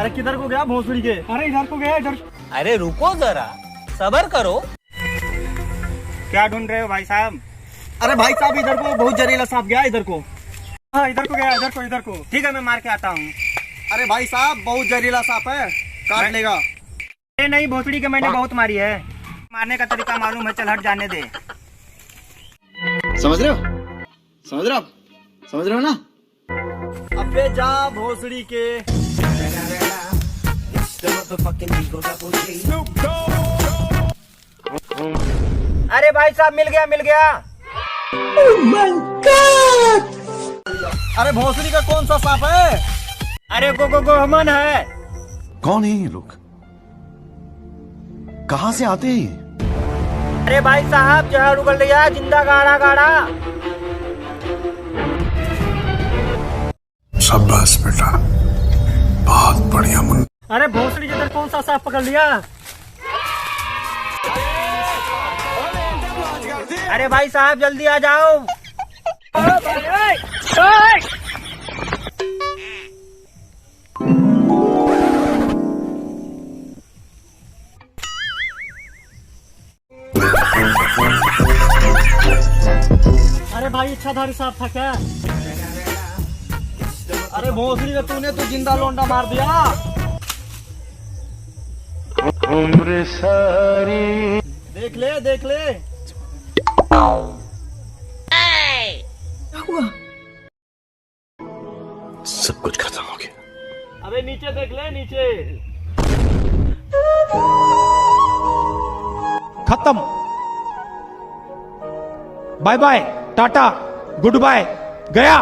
अरे किधर को गया भोसड़ी के? अरे इधर को गया इधर। अरे रुको जरा, सबर करो। क्या ढूंढ रहे हो भाई साहब? अरे भाई साहब इधर को, बहुत जहरीला सांप गया इधर को। हाँ इधर को गया, इधर को इधर को। ठीक है मैं मार के आता हूँ। अरे भाई साहब बहुत जहरीला सांप है, काट लेगा। अरे नहीं, भोसड़ी के मैंने बहुत मारी है। मारने का तरीका मालूम है, चल हट जाने दे। समझ रहे हो? समझ रहे हो आप? समझ रहे हो ना? अबे जा भोसड़ी के। अरे भाई साहब मिल गया मिल गया। अरे भोसड़ी का कौन सा सांप है? अरे गोमन है। कौन है ये लोग? कहां से आते हैं ये? अरे भाई साहब जहर उगल गया, जिंदा गाड़ा गाड़ा। शाबाश बेटा, बहुत बढ़िया मुन। अरे भोसड़ी के अंदर कौन सा सांप पकड़ लिया? अरे भाई साहब जल्दी आ जाओ। अरे भाई इच्छाधारी सांप था क्या? अरे भोसड़ी का तूने तो जिंदा लोंडा मार दिया। उम्र सारी देख ले देख ले। सब कुछ खत्म हो गया। अबे नीचे देख ले नीचे। खत्म। Bye bye, tata, goodbye, गया।